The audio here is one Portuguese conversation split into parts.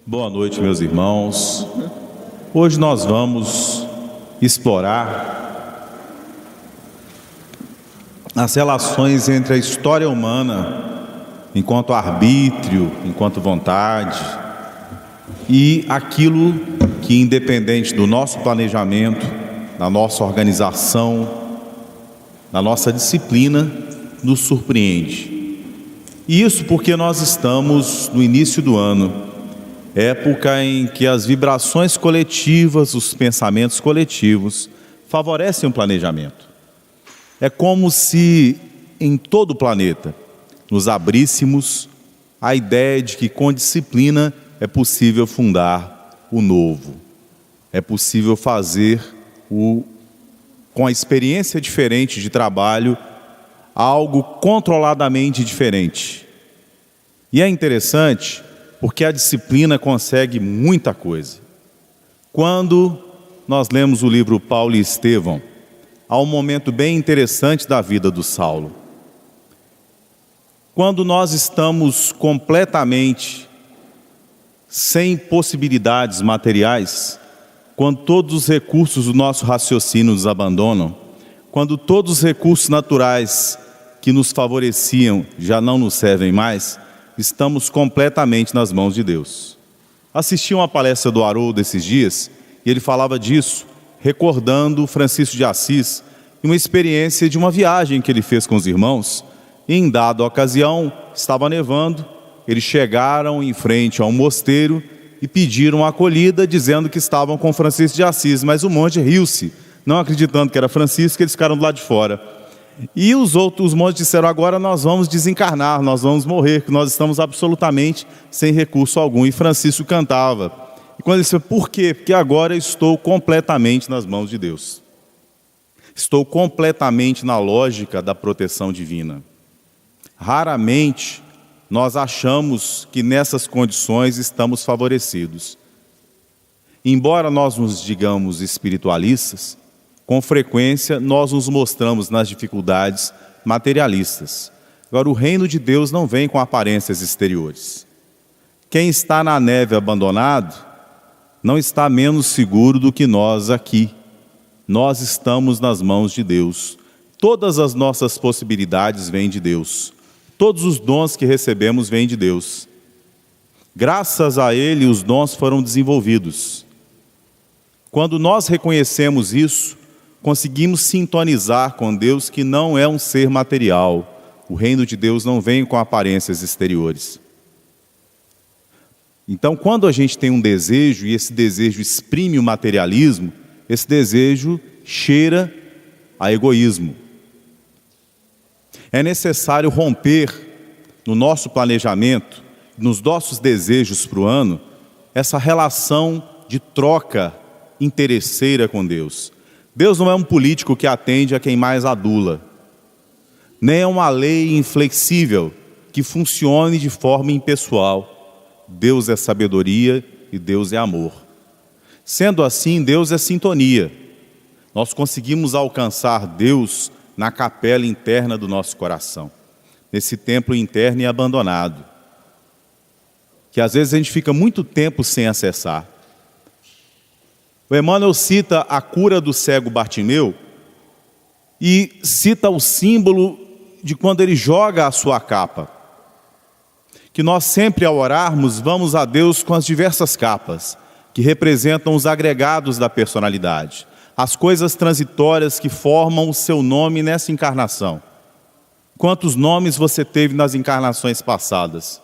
Boa noite, meus irmãos. Hoje nós vamos explorar as relações entre a história humana, enquanto arbítrio, enquanto vontade, e aquilo que, independente do nosso planejamento, da nossa organização, da nossa disciplina, nos surpreende. E isso porque nós estamos no início do ano, época em que as vibrações coletivas, os pensamentos coletivos favorecem o planejamento. É como se em todo o planeta nos abríssemos à ideia de que com disciplina é possível fundar o novo. É possível fazer com a experiência diferente de trabalho, algo controladamente diferente. E é interessante porque a disciplina consegue muita coisa. Quando nós lemos o livro Paulo e Estevão, há um momento bem interessante da vida do Saulo. Quando nós estamos completamente sem possibilidades materiais, quando todos os recursos do nosso raciocínio nos abandonam, quando todos os recursos naturais que nos favoreciam já não nos servem mais, estamos completamente nas mãos de Deus. Assisti uma palestra do Haroldo esses dias e ele falava disso, recordando Francisco de Assis e uma experiência de uma viagem que ele fez com os irmãos. E em dada ocasião, estava nevando, eles chegaram em frente a um mosteiro e pediram acolhida, dizendo que estavam com Francisco de Assis, mas o monge riu-se, não acreditando que era Francisco, eles ficaram do lado de fora. E os monges disseram: agora nós vamos desencarnar, nós vamos morrer, que nós estamos absolutamente sem recurso algum. E Francisco cantava. E quando ele disse: por quê? Porque agora estou completamente nas mãos de Deus. Estou completamente na lógica da proteção divina. Raramente nós achamos que nessas condições estamos favorecidos. Embora nós nos digamos espiritualistas, com frequência nós nos mostramos nas dificuldades materialistas. Agora, o reino de Deus não vem com aparências exteriores. Quem está na neve abandonado não está menos seguro do que nós aqui. Nós estamos nas mãos de Deus. Todas as nossas possibilidades vêm de Deus. Todos os dons que recebemos vêm de Deus. Graças a Ele, os dons foram desenvolvidos. Quando nós reconhecemos isso, conseguimos sintonizar com Deus, que não é um ser material. O reino de Deus não vem com aparências exteriores. Então, quando a gente tem um desejo, e esse desejo exprime o materialismo, esse desejo cheira a egoísmo. É necessário romper no nosso planejamento, nos nossos desejos para o ano, essa relação de troca interesseira com Deus. Deus não é um político que atende a quem mais adula, nem é uma lei inflexível que funcione de forma impessoal. Deus é sabedoria e Deus é amor. Sendo assim, Deus é sintonia. Nós conseguimos alcançar Deus na capela interna do nosso coração, nesse templo interno e abandonado, que às vezes a gente fica muito tempo sem acessar. O Emmanuel cita a cura do cego Bartimeu e cita o símbolo de quando ele joga a sua capa. Que nós sempre, ao orarmos, vamos a Deus com as diversas capas, que representam os agregados da personalidade, as coisas transitórias que formam o seu nome nessa encarnação. Quantos nomes você teve nas encarnações passadas?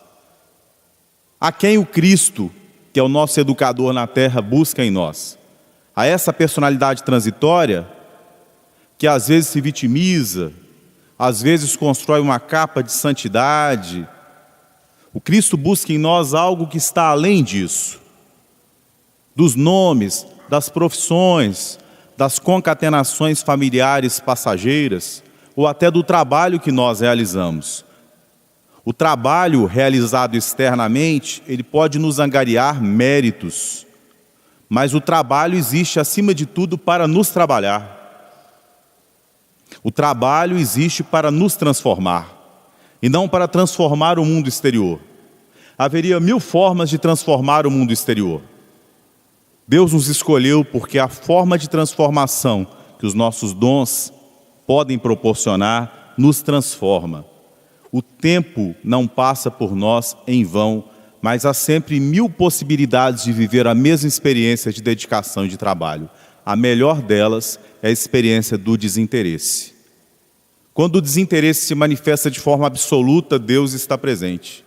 A quem o Cristo, que é o nosso educador na terra, busca em nós? A essa personalidade transitória, que às vezes se vitimiza, às vezes constrói uma capa de santidade. O Cristo busca em nós algo que está além disso, dos nomes, das profissões, das concatenações familiares passageiras, ou até do trabalho que nós realizamos. O trabalho realizado externamente, ele pode nos angariar méritos, mas o trabalho existe acima de tudo para nos trabalhar. O trabalho existe para nos transformar, e não para transformar o mundo exterior. Haveria 1000 formas de transformar o mundo exterior. Deus nos escolheu porque a forma de transformação que os nossos dons podem proporcionar nos transforma. O tempo não passa por nós em vão, mas há sempre 1000 possibilidades de viver a mesma experiência de dedicação e de trabalho. A melhor delas é a experiência do desinteresse. Quando o desinteresse se manifesta de forma absoluta, Deus está presente.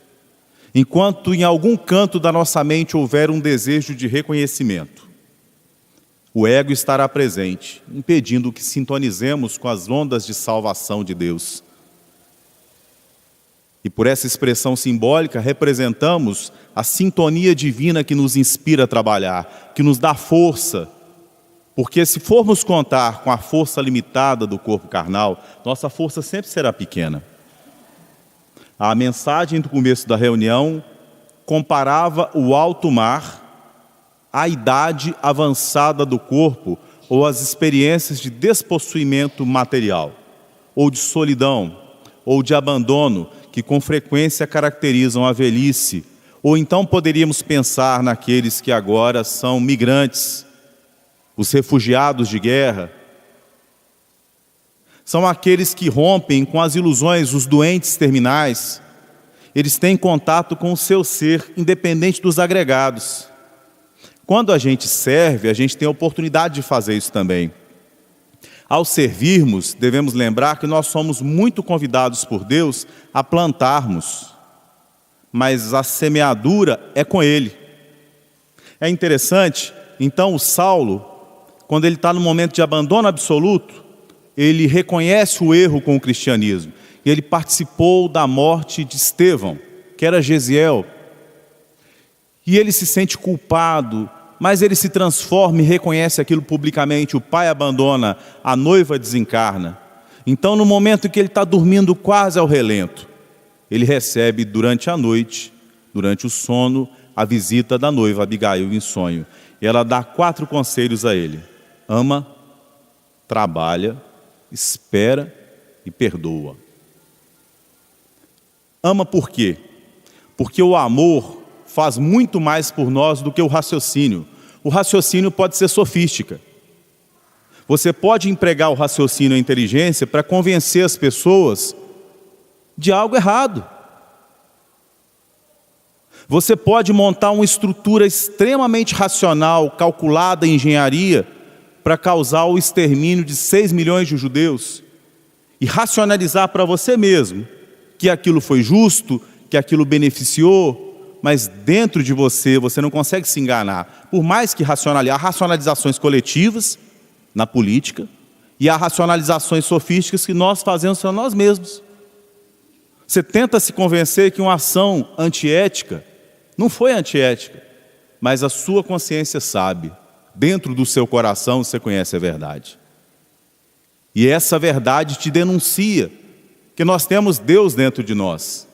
Enquanto em algum canto da nossa mente houver um desejo de reconhecimento, o ego estará presente, impedindo que sintonizemos com as ondas de salvação de Deus. E por essa expressão simbólica, representamos a sintonia divina que nos inspira a trabalhar, que nos dá força. Porque se formos contar com a força limitada do corpo carnal, nossa força sempre será pequena. A mensagem do começo da reunião comparava o alto mar à idade avançada do corpo ou às experiências de despossuimento material, ou de solidão, ou de abandono, que com frequência caracterizam a velhice. Ou então poderíamos pensar naqueles que agora são migrantes, os refugiados de guerra. São aqueles que rompem com as ilusões, os doentes terminais. Eles têm contato com o seu ser, independente dos agregados. Quando a gente serve, a gente tem a oportunidade de fazer isso também. Ao servirmos, devemos lembrar que nós somos muito convidados por Deus a plantarmos, mas a semeadura é com Ele. É interessante, então o Saulo, quando ele está no momento de abandono absoluto, ele reconhece o erro com o cristianismo. E ele participou da morte de Estevão, que era Gesiel. E ele se sente culpado, mas ele se transforma e reconhece aquilo publicamente. O pai abandona, a noiva desencarna. Então, no momento em que ele está dormindo quase ao relento, ele recebe durante a noite, durante o sono, a visita da noiva Abigail em sonho. E ela dá 4 conselhos a ele: ama, trabalha, espera e perdoa. Ama por quê? Porque o amor faz muito mais por nós do que o raciocínio. O raciocínio pode ser sofística. Você pode empregar o raciocínio e a inteligência para convencer as pessoas de algo errado. Você pode montar uma estrutura extremamente racional, calculada em engenharia, para causar o extermínio de 6 milhões de judeus e racionalizar para você mesmo que aquilo foi justo, que aquilo beneficiou, mas dentro de você, você não consegue se enganar. Por mais que há racionalizações coletivas na política e há racionalizações sofísticas que nós fazemos para nós mesmos. Você tenta se convencer que uma ação antiética não foi antiética, mas a sua consciência sabe. Dentro do seu coração você conhece a verdade. E essa verdade te denuncia que nós temos Deus dentro de nós.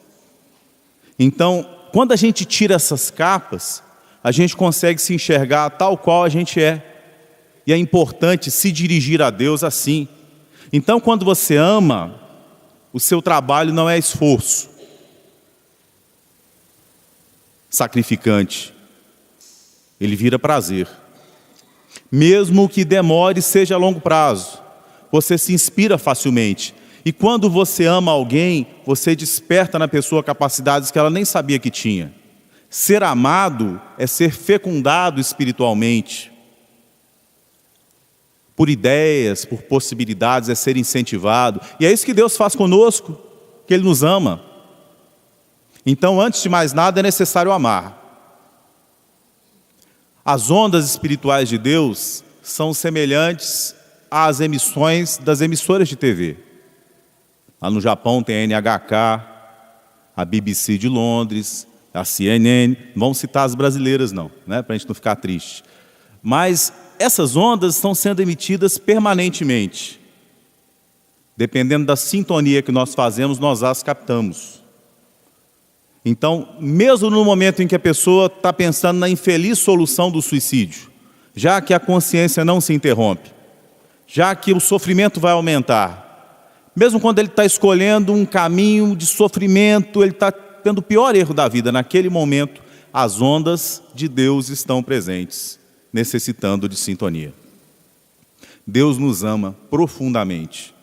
Então, quando a gente tira essas capas, a gente consegue se enxergar tal qual a gente é. E é importante se dirigir a Deus assim. Então, quando você ama, o seu trabalho não é esforço sacrificante. Ele vira prazer. Mesmo que demore, seja a longo prazo, você se inspira facilmente. E quando você ama alguém, você desperta na pessoa capacidades que ela nem sabia que tinha. Ser amado é ser fecundado espiritualmente. Por ideias, por possibilidades, é ser incentivado. E é isso que Deus faz conosco, que Ele nos ama. Então, antes de mais nada, é necessário amar. As ondas espirituais de Deus são semelhantes às emissões das emissoras de TV. Lá no Japão tem a NHK, a BBC de Londres, a CNN. Não vamos citar as brasileiras não, né? Para a gente não ficar triste. Mas essas ondas estão sendo emitidas permanentemente. Dependendo da sintonia que nós fazemos, nós as captamos. Então, mesmo no momento em que a pessoa está pensando na infeliz solução do suicídio, já que a consciência não se interrompe, já que o sofrimento vai aumentar, mesmo quando ele está escolhendo um caminho de sofrimento, ele está tendo o pior erro da vida, naquele momento, as ondas de Deus estão presentes, necessitando de sintonia. Deus nos ama profundamente.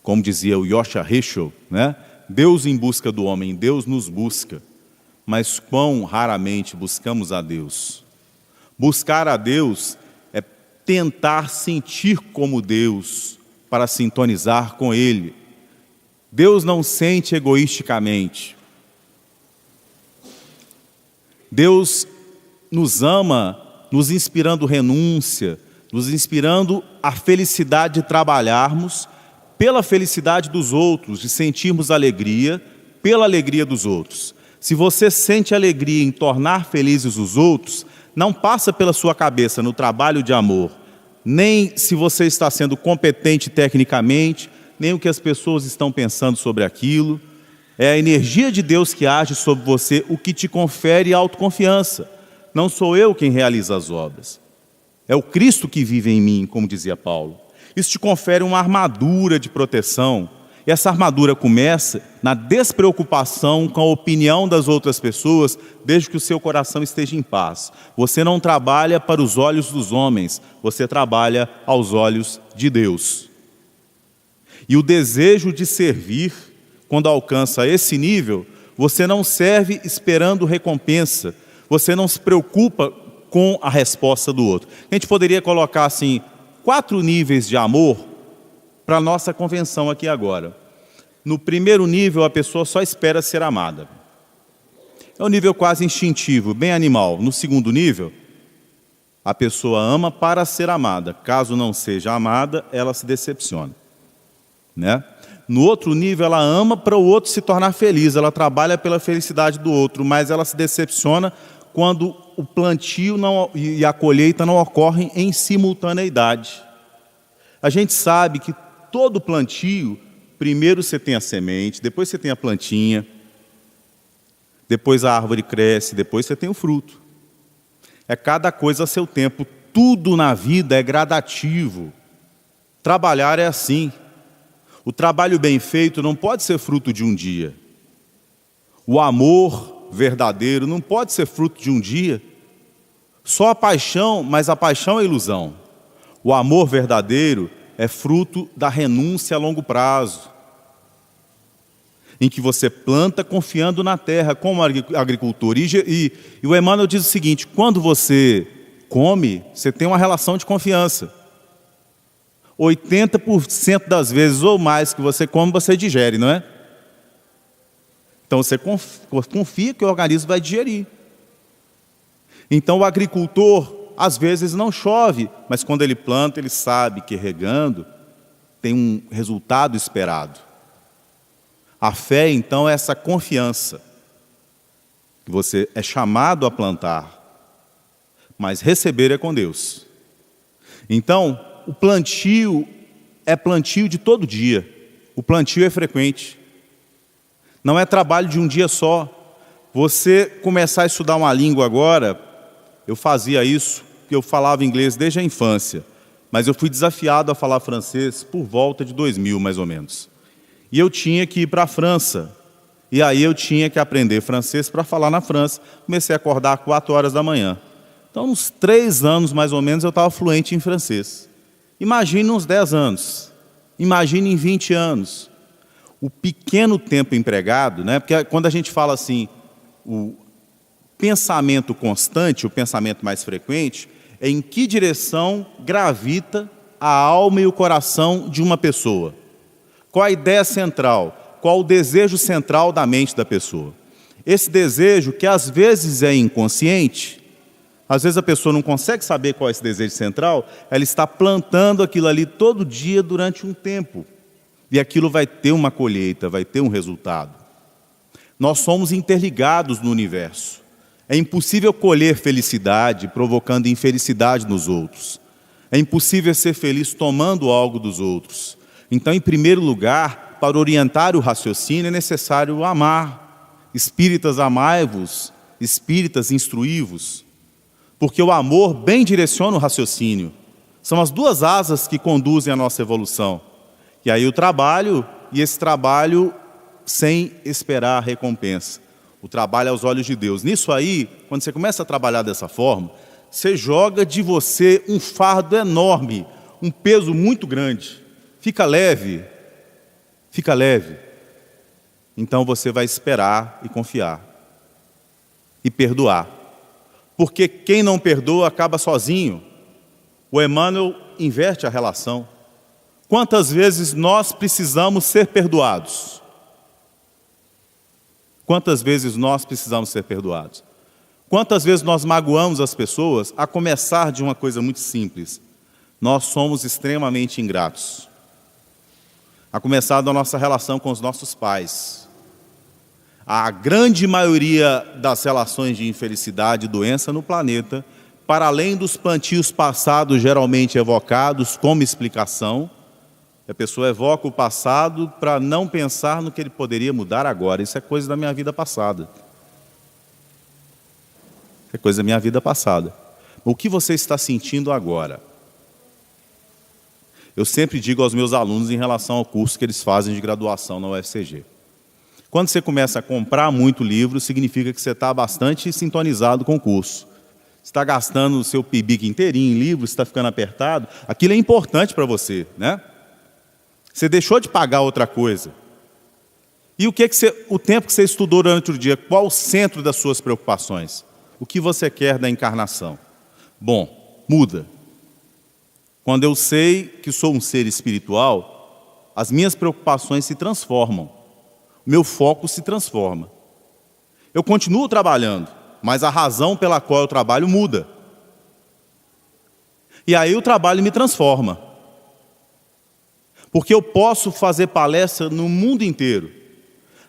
Como dizia o Yosha Heschel, né? Deus em busca do homem, Deus nos busca. Mas quão raramente buscamos a Deus. Buscar a Deus é tentar sentir como Deus, para sintonizar com Ele. Deus não sente egoisticamente. Deus nos ama, nos inspirando renúncia, nos inspirando a felicidade de trabalharmos pela felicidade dos outros, de sentirmos alegria pela alegria dos outros. Se você sente alegria em tornar felizes os outros, não passa pela sua cabeça no trabalho de amor, nem se você está sendo competente tecnicamente, nem o que as pessoas estão pensando sobre aquilo. É a energia de Deus que age sobre você, o que te confere autoconfiança. Não sou eu quem realiza as obras. É o Cristo que vive em mim, como dizia Paulo. Isso te confere uma armadura de proteção. E essa armadura começa na despreocupação com a opinião das outras pessoas, desde que o seu coração esteja em paz. Você não trabalha para os olhos dos homens, você trabalha aos olhos de Deus. E o desejo de servir, quando alcança esse nível, você não serve esperando recompensa, você não se preocupa com a resposta do outro. A gente poderia colocar assim 4 níveis de amor para a nossa convenção aqui agora. No primeiro nível, a pessoa só espera ser amada. É um nível quase instintivo, bem animal. No segundo nível, a pessoa ama para ser amada. Caso não seja amada, ela se decepciona, né? No outro nível, ela ama para o outro se tornar feliz. Ela trabalha pela felicidade do outro, mas ela se decepciona quando o plantio e a colheita não ocorrem em simultaneidade. A gente sabe que todo plantio, primeiro você tem a semente, depois você tem a plantinha, depois a árvore cresce, depois você tem o fruto. É cada coisa a seu tempo. Tudo na vida é gradativo. Trabalhar é assim. O trabalho bem feito não pode ser fruto de um dia. O amor verdadeiro não pode ser fruto de um dia. Só a paixão, mas a paixão é ilusão. O amor verdadeiro é fruto da renúncia a longo prazo, em que você planta confiando na terra, como agricultor. E o Emmanuel diz o seguinte: quando você come, você tem uma relação de confiança. 80% das vezes ou mais que você come, você digere, não é? Então você confia que o organismo vai digerir. Então o agricultor, às vezes não chove, mas quando ele planta, ele sabe que regando tem um resultado esperado. A fé, então, é essa confiança, que você é chamado a plantar, mas receber é com Deus. Então, o plantio é plantio de todo dia. O plantio é frequente. Não é trabalho de um dia só. Você começar a estudar uma língua agora, eu fazia isso, porque eu falava inglês desde a infância, mas eu fui desafiado a falar francês por volta de 2000, mais ou menos. E eu tinha que ir para a França. E aí eu tinha que aprender francês para falar na França. Comecei a acordar às 4 horas da manhã. Então, uns 3 anos, mais ou menos, eu estava fluente em francês. Imagine uns 10 anos. Imagine em 20 anos. O pequeno tempo empregado, né? Porque quando a gente fala assim, o pensamento constante, o pensamento mais frequente, é em que direção gravita a alma e o coração de uma pessoa. Qual a ideia central? Qual o desejo central da mente da pessoa? Esse desejo, que às vezes é inconsciente, às vezes a pessoa não consegue saber qual é esse desejo central, ela está plantando aquilo ali todo dia durante um tempo. E aquilo vai ter uma colheita, vai ter um resultado. Nós somos interligados no universo. É impossível colher felicidade provocando infelicidade nos outros. É impossível ser feliz tomando algo dos outros. Então, em primeiro lugar, para orientar o raciocínio é necessário amar. Espíritas, amai-vos. Espíritas, instruí-vos. Porque o amor bem direciona o raciocínio. São as 2 asas que conduzem a nossa evolução. E aí o trabalho, e esse trabalho sem esperar a recompensa. O trabalho aos olhos de Deus. Nisso aí, quando você começa a trabalhar dessa forma, você joga de você um fardo enorme, um peso muito grande. Fica leve. Fica leve. Então você vai esperar e confiar. E perdoar. Porque quem não perdoa acaba sozinho. O Emmanuel inverte a relação. Quantas vezes nós precisamos ser perdoados? Quantas vezes nós precisamos ser perdoados? Quantas vezes nós magoamos as pessoas, a começar de uma coisa muito simples? Nós somos extremamente ingratos. A começar da nossa relação com os nossos pais. A grande maioria das relações de infelicidade e doença no planeta, para além dos plantios passados geralmente evocados como explicação, a pessoa evoca o passado para não pensar no que ele poderia mudar agora. Isso é coisa da minha vida passada. É coisa da minha vida passada. O que você está sentindo agora? Eu sempre digo aos meus alunos em relação ao curso que eles fazem de graduação na UFCG. Quando você começa a comprar muito livro, significa que você está bastante sintonizado com o curso. Você está gastando o seu pibique inteirinho em livros, está ficando apertado. Aquilo é importante para você, né? Você deixou de pagar outra coisa. E o tempo que você estudou durante o dia, qual o centro das suas preocupações? O que você quer da encarnação? Bom, muda. Quando eu sei que sou um ser espiritual, as minhas preocupações se transformam. O meu foco se transforma. Eu continuo trabalhando, mas a razão pela qual eu trabalho muda. E aí o trabalho me transforma. Porque eu posso fazer palestra no mundo inteiro,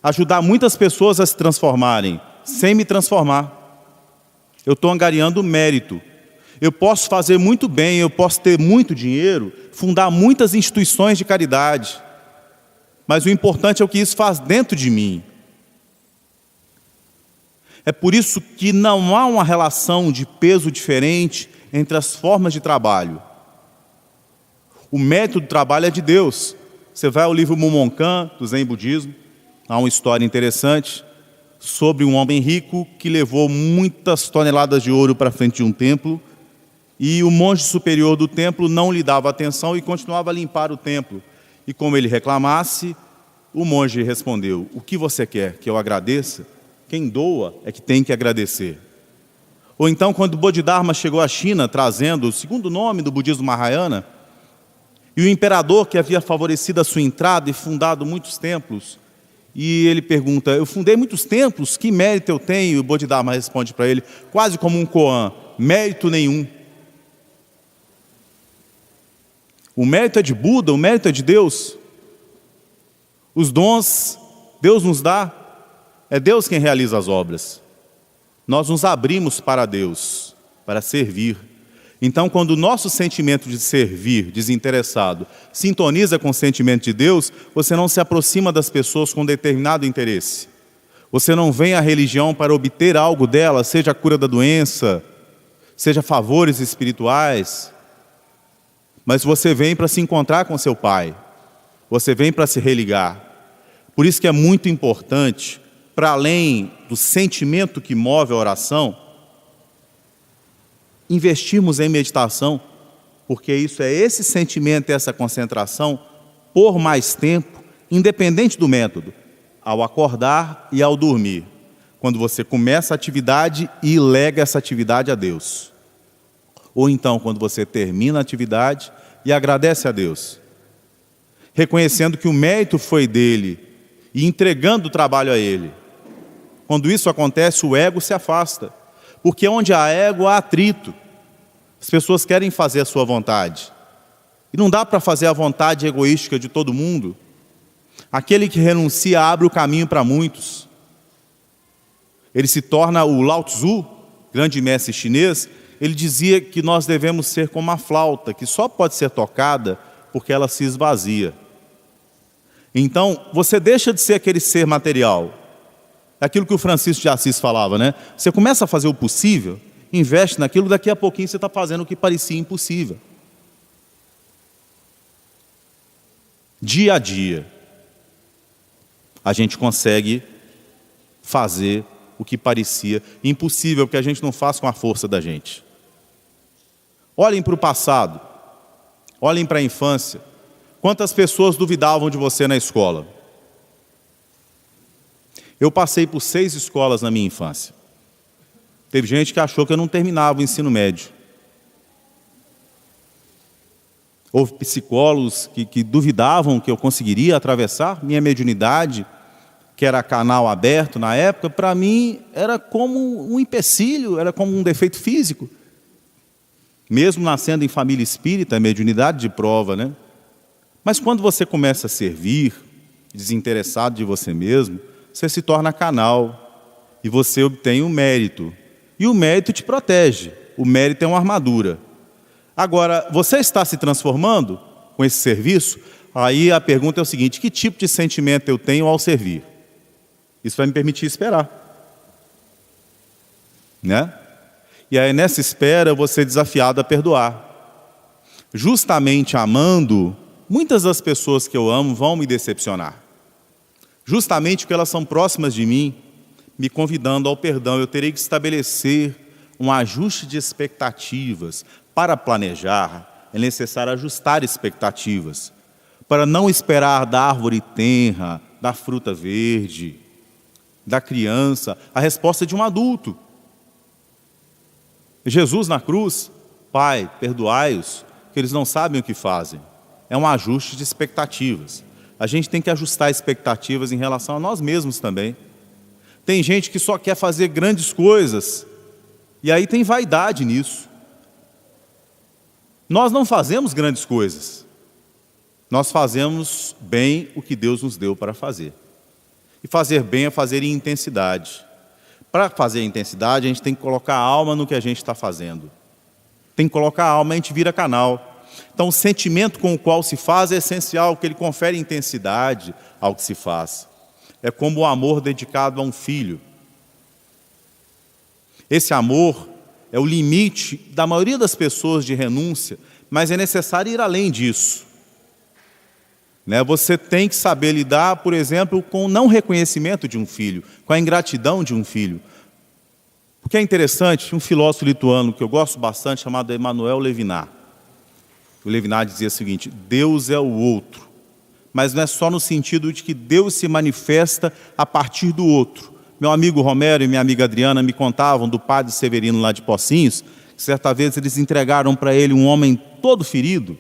ajudar muitas pessoas a se transformarem, sem me transformar. Eu estou angariando mérito. Eu posso fazer muito bem, eu posso ter muito dinheiro, fundar muitas instituições de caridade. Mas o importante é o que isso faz dentro de mim. É por isso que não há uma relação de peso diferente entre as formas de trabalho. O método do trabalho é de Deus. Você vai ao livro Mumonkan, do Zen Budismo, há uma história interessante sobre um homem rico que levou muitas toneladas de ouro para frente de um templo e o monge superior do templo não lhe dava atenção e continuava a limpar o templo. E como ele reclamasse, o monge respondeu: o que você quer que eu agradeça? Quem doa é que tem que agradecer. Ou então, quando Bodhidharma chegou à China, trazendo o segundo nome do budismo Mahayana, e o imperador que havia favorecido a sua entrada e fundado muitos templos, e ele pergunta: eu fundei muitos templos, que mérito eu tenho? E o Bodhidharma responde para ele, quase como um koan: mérito nenhum. O mérito é de Buda, o mérito é de Deus. Os dons, Deus nos dá, é Deus quem realiza as obras. Nós nos abrimos para Deus, para servir. Então, quando o nosso sentimento de servir, desinteressado, sintoniza com o sentimento de Deus, você não se aproxima das pessoas com determinado interesse. Você não vem à religião para obter algo dela, seja a cura da doença, seja favores espirituais, mas você vem para se encontrar com seu Pai. Você vem para se religar. Por isso que é muito importante, para além do sentimento que move a oração, investirmos em meditação, porque isso é esse sentimento, essa concentração, por mais tempo, independente do método, ao acordar e ao dormir. Quando você começa a atividade e lega essa atividade a Deus. Ou então, quando você termina a atividade e agradece a Deus, reconhecendo que o mérito foi dele e entregando o trabalho a ele. Quando isso acontece, o ego se afasta, porque onde há ego há atrito. As pessoas querem fazer a sua vontade, e não dá para fazer a vontade egoística de todo mundo. Aquele que renuncia abre o caminho para muitos. Ele se torna o Lao Tzu, grande mestre chinês. Ele dizia que nós devemos ser como a flauta, que só pode ser tocada porque ela se esvazia. Então, você deixa de ser aquele ser material. É aquilo que o Francisco de Assis falava, né? Você começa a fazer o possível, investe naquilo, daqui a pouquinho você está fazendo o que parecia impossível. Dia a dia. a gente consegue fazer o que parecia impossível, que a gente não faz com a força da gente. Olhem para o passado, olhem para a infância. Quantas pessoas duvidavam de você na escola? Eu passei por 6 escolas na minha infância. Teve gente que achou que eu não terminava o ensino médio. Houve psicólogos que duvidavam que eu conseguiria atravessar minha mediunidade, que era canal aberto na época. Para mim era como um empecilho, era como um defeito físico. Mesmo nascendo em família espírita, é mediunidade de prova, né? Mas quando você começa a servir, desinteressado de você mesmo, você se torna canal e você obtém o mérito. E o mérito te protege, o mérito é uma armadura. Agora, você está se transformando com esse serviço? Aí a pergunta é o seguinte: que tipo de sentimento eu tenho ao servir? Isso vai me permitir esperar, né? E aí nessa espera eu vou ser desafiado a perdoar. Justamente amando, muitas das pessoas que eu amo vão me decepcionar. Justamente porque elas são próximas de mim, me convidando ao perdão. Eu terei que estabelecer um ajuste de expectativas. Para planejar, é necessário ajustar expectativas. Para não esperar da árvore tenra, da fruta verde, da criança, a resposta de um adulto. Jesus na cruz: Pai, perdoai-os, que eles não sabem o que fazem. É um ajuste de expectativas. A gente tem que ajustar expectativas em relação a nós mesmos também. Tem gente que só quer fazer grandes coisas, e aí tem vaidade nisso. Nós não fazemos grandes coisas. Nós fazemos bem o que Deus nos deu para fazer. E fazer bem é fazer em intensidade. Para fazer em intensidade, a gente tem que colocar a alma no que a gente está fazendo. Tem que colocar a alma, a gente vira canal. Então, o sentimento com o qual se faz é essencial, porque ele confere intensidade ao que se faz. É como o amor dedicado a um filho. Esse amor é o limite da maioria das pessoas de renúncia, mas é necessário ir além disso. Você tem que saber lidar, por exemplo, com o não reconhecimento de um filho, com a ingratidão de um filho. Porque é interessante, um filósofo lituano que eu gosto bastante, chamado Emmanuel Levinas. O Levinas dizia o seguinte: Deus é o outro, mas não é só no sentido de que Deus se manifesta a partir do outro. Meu amigo Romero e minha amiga Adriana me contavam do padre Severino lá de Pocinhos, que certa vez eles entregaram para ele um homem todo ferido,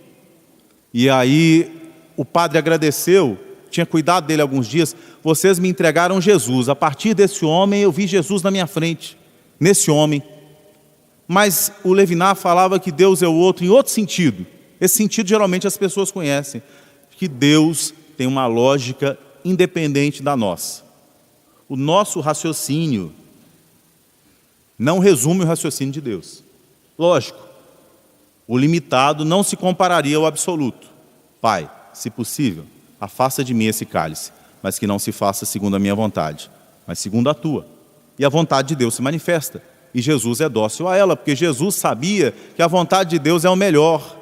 e aí o padre agradeceu, tinha cuidado dele alguns dias: vocês me entregaram Jesus, a partir desse homem eu vi Jesus na minha frente, nesse homem. Mas o Levinas falava que Deus é o outro em outro sentido. Esse sentido geralmente as pessoas conhecem, que Deus tem uma lógica independente da nossa. O nosso raciocínio não resume o raciocínio de Deus. Lógico, o limitado não se compararia ao absoluto. Pai, se possível, afasta de mim esse cálice, mas que não se faça segundo a minha vontade, mas segundo a tua. E a vontade de Deus se manifesta, e Jesus é dócil a ela, porque Jesus sabia que a vontade de Deus é o melhor,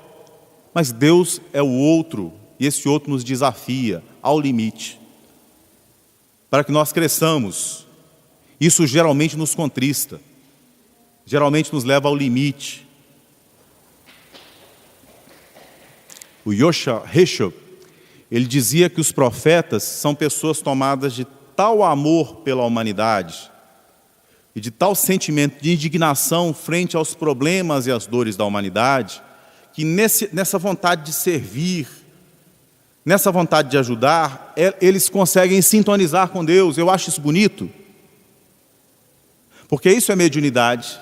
mas Deus é o outro, e esse outro nos desafia ao limite, para que nós cresçamos. Isso geralmente nos contrista, geralmente nos leva ao limite. O Yosha Heschel, ele dizia que os profetas são pessoas tomadas de tal amor pela humanidade e de tal sentimento de indignação frente aos problemas e às dores da humanidade, que nessa vontade de servir, nessa vontade de ajudar, eles conseguem sintonizar com Deus. Eu acho isso bonito, porque isso é mediunidade.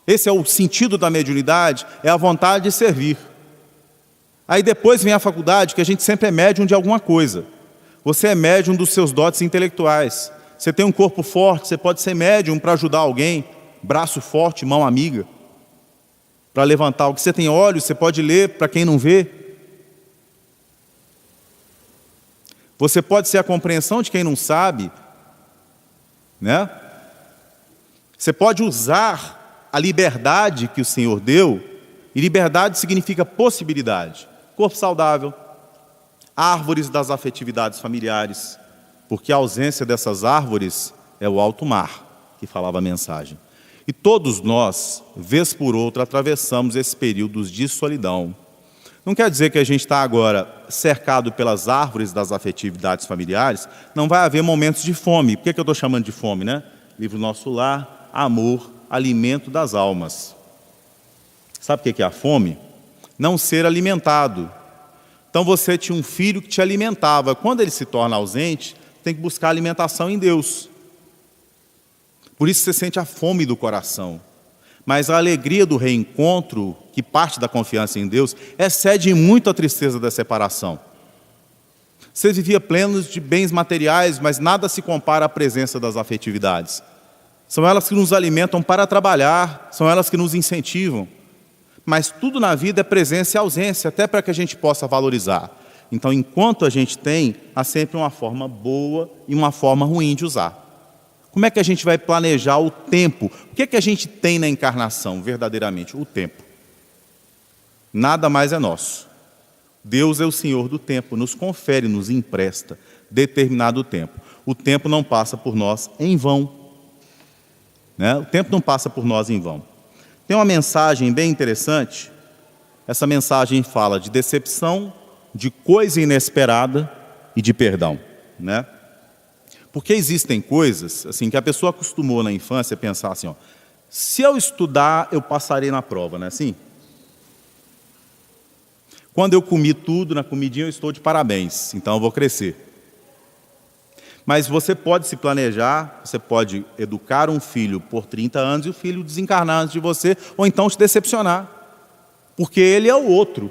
Esse é o sentido da mediunidade, é a vontade de servir. Aí depois vem a faculdade, que a gente sempre é médium de alguma coisa. Você é médium dos seus dotes intelectuais. Você tem um corpo forte, você pode ser médium para ajudar alguém, braço forte, mão amiga, para levantar o que você tem olhos, você pode ler para quem não vê. Você pode ser a compreensão de quem não sabe, né? Você pode usar a liberdade que o Senhor deu, e liberdade significa possibilidade. Corpo saudável, árvores das afetividades familiares, porque a ausência dessas árvores é o alto mar, que falava a mensagem. E todos nós, vez por outra, atravessamos esses períodos de solidão. Não quer dizer que a gente está agora cercado pelas árvores das afetividades familiares, não vai haver momentos de fome. Por que eu estou chamando de fome, né? Livro Nosso Lar, amor, alimento das almas. Sabe o que é a fome? Não ser alimentado. Então você tinha um filho que te alimentava. Quando ele se torna ausente, tem que buscar alimentação em Deus. Por isso você sente a fome do coração. Mas a alegria do reencontro, que parte da confiança em Deus, excede muito a tristeza da separação. Você vivia plenos de bens materiais, mas nada se compara à presença das afetividades. São elas que nos alimentam para trabalhar, são elas que nos incentivam. Mas tudo na vida é presença e ausência, até para que a gente possa valorizar. Então, enquanto a gente tem, há sempre uma forma boa e uma forma ruim de usar. Como é que a gente vai planejar o tempo? O que é que a gente tem na encarnação, verdadeiramente? O tempo. Nada mais é nosso. Deus é o Senhor do tempo, nos confere, nos empresta determinado tempo. O tempo não passa por nós em vão. Né? O tempo não passa por nós em vão. Tem uma mensagem bem interessante. Essa mensagem fala de decepção, de coisa inesperada e de perdão, né? Porque existem coisas assim que a pessoa acostumou na infância a pensar assim, ó, se eu estudar, eu passarei na prova, não é assim? Quando eu comi tudo, na comidinha eu estou de parabéns, então eu vou crescer. Mas você pode se planejar, você pode educar um filho por 30 anos e o filho desencarnar antes de você, ou então te decepcionar, porque ele é o outro.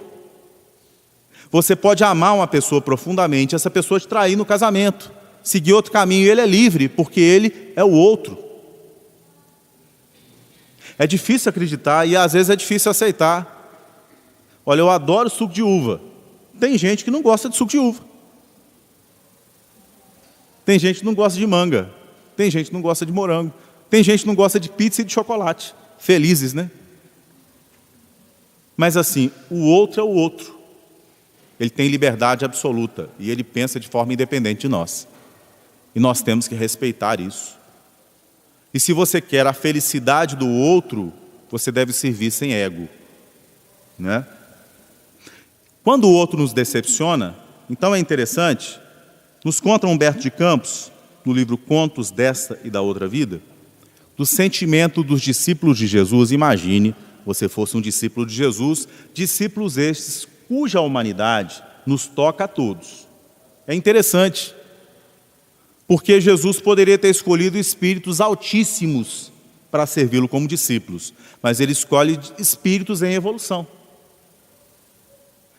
Você pode amar uma pessoa profundamente, essa pessoa te trair no casamento, seguir outro caminho, e ele é livre, porque ele é o outro. É difícil acreditar e às vezes é difícil aceitar. Olha, eu adoro suco de uva. Tem gente que não gosta de suco de uva. Tem gente que não gosta de manga. Tem gente que não gosta de morango. Tem gente que não gosta de pizza e de chocolate. Felizes, né? Mas assim, o outro é o outro. Ele tem liberdade absoluta e ele pensa de forma independente de nós. E nós temos que respeitar isso. E se você quer a felicidade do outro, você deve servir sem ego, né? Quando o outro nos decepciona, então é interessante, nos conta Humberto de Campos, no livro Contos desta e da Outra Vida, do sentimento dos discípulos de Jesus. Imagine, você fosse um discípulo de Jesus, discípulos estes cuja humanidade nos toca a todos. É interessante, porque Jesus poderia ter escolhido espíritos altíssimos para servi-lo como discípulos, mas ele escolhe espíritos em evolução,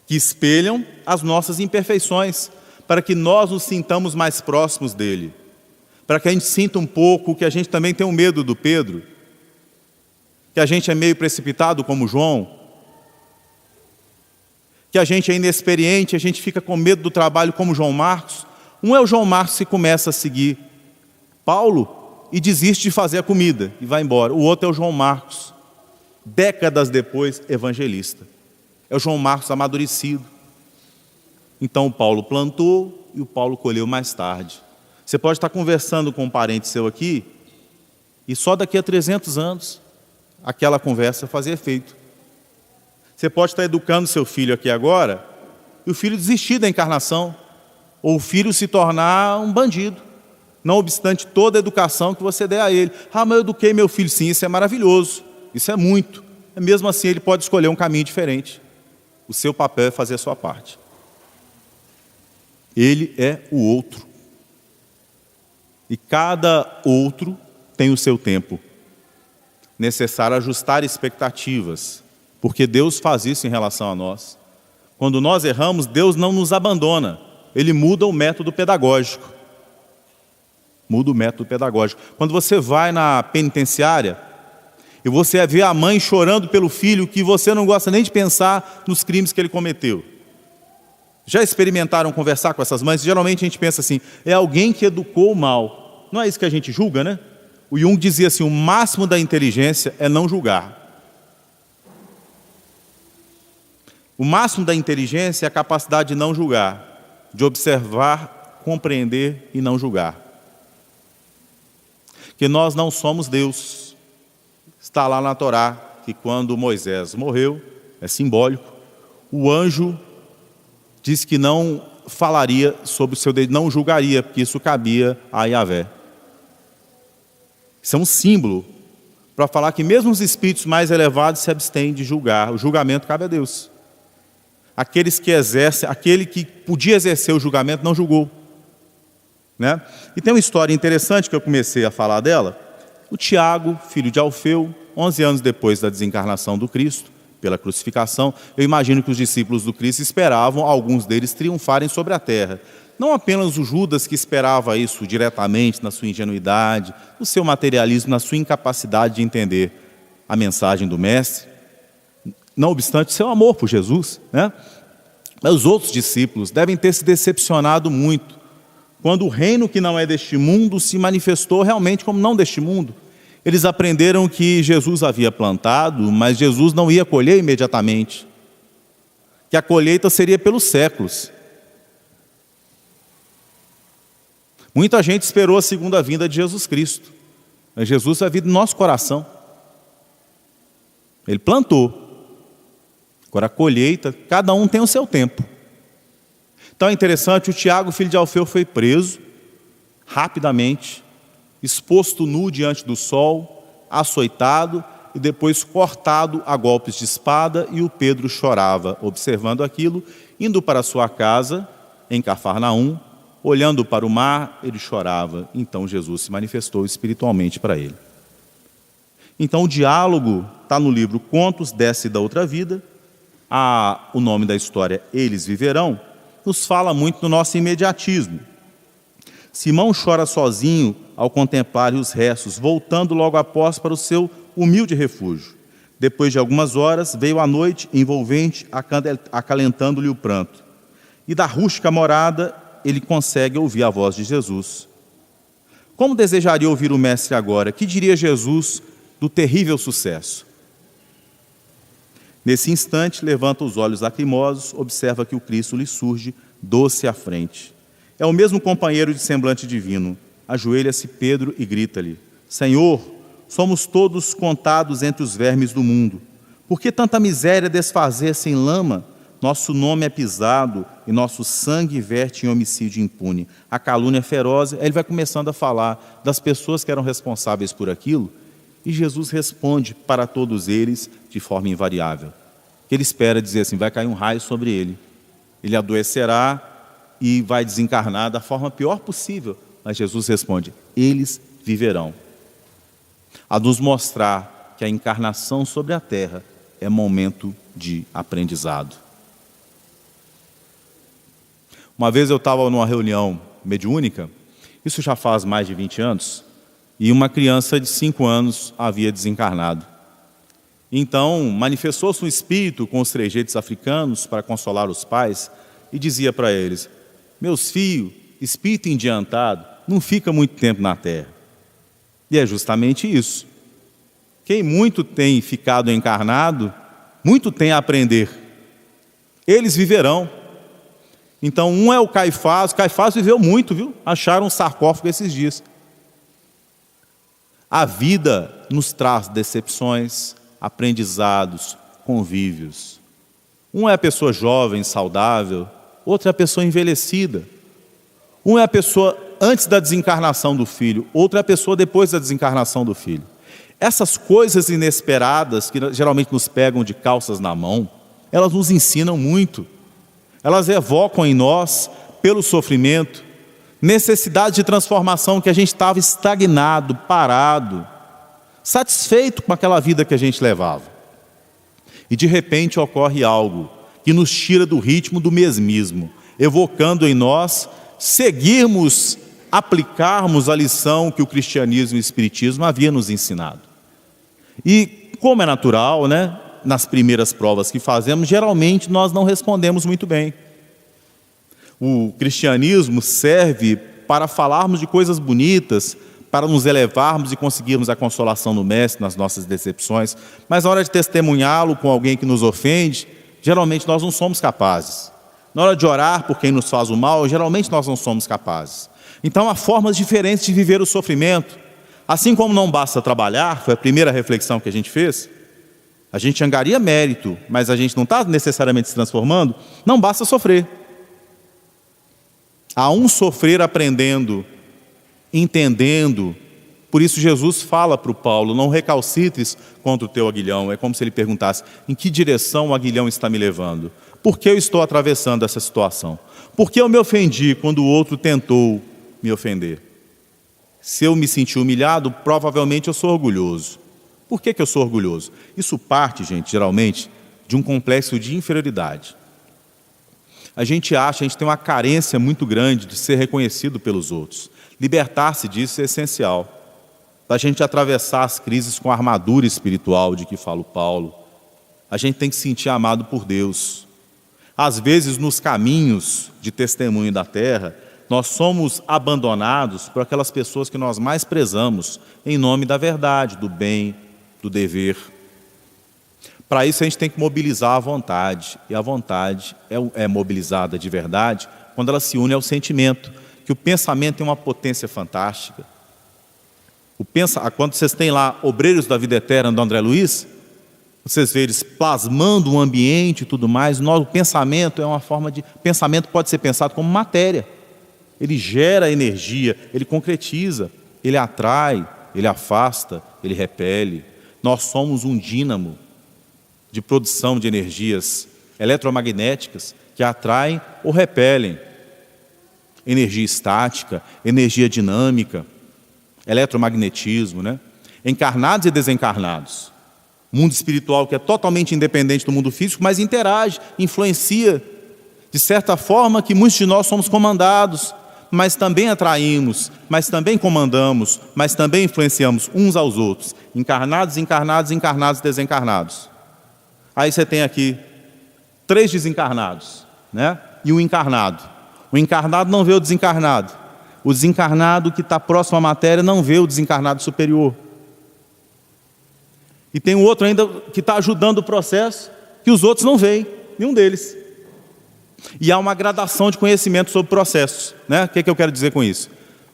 que espelham as nossas imperfeições, para que nós nos sintamos mais próximos dele, para que a gente sinta um pouco que a gente também tem um medo do Pedro, que a gente é meio precipitado como João, que a gente é inexperiente, a gente fica com medo do trabalho como João Marcos. Um é o João Marcos que começa a seguir Paulo e desiste de fazer a comida e vai embora. O outro é o João Marcos, décadas depois, evangelista. É o João Marcos amadurecido. Então o Paulo plantou e o Paulo colheu mais tarde. Você pode estar conversando com um parente seu aqui e só daqui a 300 anos aquela conversa fazer efeito. Você pode estar educando seu filho aqui agora e o filho desistir da encarnação, ou o filho se tornar um bandido, não obstante toda a educação que você der a ele. Ah, mas eu eduquei meu filho. Sim, isso é maravilhoso, isso é muito. Mesmo assim, ele pode escolher um caminho diferente. O seu papel é fazer a sua parte. Ele é o outro. E cada outro tem o seu tempo. Necessário ajustar expectativas, porque Deus faz isso em relação a nós. Quando nós erramos, Deus não nos abandona. Ele muda o método pedagógico. Muda o método pedagógico. Quando você vai na penitenciária e você vê a mãe chorando pelo filho que você não gosta nem de pensar nos crimes que ele cometeu. Já experimentaram conversar com essas mães? Geralmente a gente pensa assim, é alguém que educou mal. Não é isso que a gente julga, né? O Jung dizia assim, o máximo da inteligência é não julgar. O máximo da inteligência é a capacidade de não julgar. de observar, compreender e não julgar. Que nós não somos Deus. Está lá na Torá que quando Moisés morreu, é simbólico, o anjo disse que não falaria sobre o seu dedo, não julgaria, porque isso cabia a Yahvé. Isso é um símbolo para falar que mesmo os espíritos mais elevados se abstêm de julgar. O julgamento cabe a Deus. Aquele que podia exercer o julgamento não julgou. Né? E tem uma história interessante que eu comecei a falar dela. O Tiago, filho de Alfeu, 11 anos depois da desencarnação do Cristo, pela crucificação, eu imagino que os discípulos do Cristo esperavam alguns deles triunfarem sobre a terra. Não apenas o Judas, que esperava isso diretamente na sua ingenuidade, no seu materialismo, na sua incapacidade de entender a mensagem do Mestre, não obstante seu amor por Jesus, né? Mas os outros discípulos devem ter se decepcionado muito quando o reino que não é deste mundo se manifestou realmente como não deste mundo. Eles aprenderam que Jesus havia plantado, mas Jesus não ia colher imediatamente, que a colheita seria pelos séculos. Muita gente esperou a segunda vinda de Jesus Cristo, mas Jesus vai vir no nosso coração. Ele plantou. Agora a colheita, cada um tem o seu tempo. Então é interessante, o Tiago, filho de Alfeu, foi preso rapidamente, exposto nu diante do sol, açoitado e depois cortado a golpes de espada, e o Pedro chorava, observando aquilo, indo para sua casa, em Cafarnaum, olhando para o mar, ele chorava. Então Jesus se manifestou espiritualmente para ele. Então o diálogo está no livro Contos dessa e da Outra Vida. O nome da história, Eles Viverão, nos fala muito do nosso imediatismo. Simão chora sozinho ao contemplar os restos, voltando logo após para o seu humilde refúgio. Depois de algumas horas, veio a noite envolvente, acalentando-lhe o pranto. E da rústica morada, ele consegue ouvir a voz de Jesus. Como desejaria ouvir o Mestre agora? Que diria Jesus do terrível sucesso? Nesse instante, levanta os olhos lacrimosos, observa que o Cristo lhe surge doce à frente. É o mesmo companheiro de semblante divino. Ajoelha-se Pedro e grita-lhe: Senhor, somos todos contados entre os vermes do mundo. Por que tanta miséria desfazer-se em lama? Nosso nome é pisado e nosso sangue verte em homicídio impune. A calúnia é feroz. Ele vai começando a falar das pessoas que eram responsáveis por aquilo, e Jesus responde para todos eles de forma invariável. Ele espera dizer assim: vai cair um raio sobre ele, ele adoecerá e vai desencarnar da forma pior possível. Mas Jesus responde: eles viverão. A nos mostrar que a encarnação sobre a terra é momento de aprendizado. Uma vez eu estava numa reunião mediúnica, isso já faz mais de 20 anos, e uma criança de 5 anos havia desencarnado. Então, manifestou-se um espírito com os trejeitos africanos para consolar os pais e dizia para eles: meus filhos, espírito endiantado não fica muito tempo na terra. E é justamente isso. Quem muito tem ficado encarnado, muito tem a aprender. Eles viverão. Então, um é o Caifás viveu muito, viu? Acharam um sarcófago esses dias. A vida nos traz decepções, aprendizados, convívios. Um é a pessoa jovem, saudável, outro é a pessoa envelhecida. Um é a pessoa antes da desencarnação do filho, outro é a pessoa depois da desencarnação do filho. Essas coisas inesperadas, que geralmente nos pegam de calças na mão, elas nos ensinam muito. Elas evocam em nós, pelo sofrimento, necessidade de transformação, que a gente estava estagnado, parado, satisfeito com aquela vida que a gente levava. E de repente ocorre algo que nos tira do ritmo do mesmismo, evocando em nós seguirmos, aplicarmos a lição que o cristianismo e o espiritismo haviam nos ensinado. E como é natural, né? Nas primeiras provas que fazemos, geralmente nós não respondemos muito bem. O cristianismo serve para falarmos de coisas bonitas, para nos elevarmos e conseguirmos a consolação do Mestre nas nossas decepções, mas na hora de testemunhá-lo com alguém que nos ofende, geralmente nós não somos capazes. Na hora de orar por quem nos faz o mal, geralmente nós não somos capazes. Então há formas diferentes de viver o sofrimento. Assim como não basta trabalhar, foi a primeira reflexão que a gente fez, a gente angaria mérito, mas a gente não está necessariamente se transformando, não basta sofrer. Há um sofrer aprendendo, entendendo. Por isso Jesus fala para o Paulo, não recalcitres contra o teu aguilhão. É como se ele perguntasse, em que direção o aguilhão está me levando? Por que eu estou atravessando essa situação? Por que eu me ofendi quando o outro tentou me ofender? Se eu me senti humilhado, provavelmente eu sou orgulhoso. Por que eu sou orgulhoso? Isso parte, gente, geralmente, de um complexo de inferioridade. A gente tem uma carência muito grande de ser reconhecido pelos outros. Libertar-se disso é essencial. Para a gente atravessar as crises com a armadura espiritual de que fala o Paulo, a gente tem que se sentir amado por Deus. Às vezes, nos caminhos de testemunho da terra, nós somos abandonados por aquelas pessoas que nós mais prezamos, em nome da verdade, do bem, do dever. Para isso a gente tem que mobilizar a vontade, e a vontade é mobilizada de verdade quando ela se une ao sentimento, que o pensamento tem uma potência fantástica. Quando vocês têm lá Obreiros da Vida Eterna do André Luiz, vocês veem eles plasmando um ambiente e tudo mais. O pensamento é uma forma de... Pensamento pode ser pensado como matéria. Ele gera energia, ele concretiza, ele atrai, ele afasta, ele repele. Nós somos um dínamo de produção de energias eletromagnéticas que atraem ou repelem. Energia estática, energia dinâmica, eletromagnetismo, né? Encarnados e desencarnados. Mundo espiritual que é totalmente independente do mundo físico, mas interage, influencia, de certa forma que muitos de nós somos comandados, mas também atraímos, mas também comandamos, mas também influenciamos uns aos outros. Encarnados, encarnados, encarnados, desencarnados. Aí você tem aqui 3 desencarnados, né? E um encarnado. O encarnado não vê o desencarnado. O desencarnado que está próximo à matéria não vê o desencarnado superior. E tem um outro ainda que está ajudando o processo, que os outros não veem, nenhum deles. E há uma gradação de conhecimento sobre processos, né? O que eu quero dizer com isso?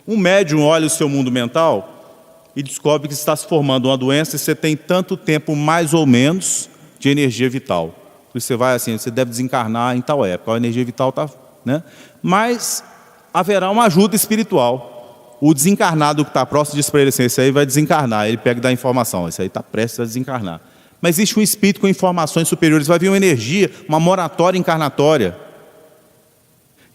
Um médium olha o seu mundo mental e descobre que está se formando uma doença e você tem tanto tempo, mais ou menos, de energia vital. Por isso você vai assim, você deve desencarnar em tal época, a energia vital está... né? Mas haverá uma ajuda espiritual. O desencarnado que está próximo diz para ele assim, esse aí vai desencarnar. Ele pega e dá informação, esse aí está prestes a desencarnar. Mas existe um espírito com informações superiores, vai vir uma energia, uma moratória encarnatória.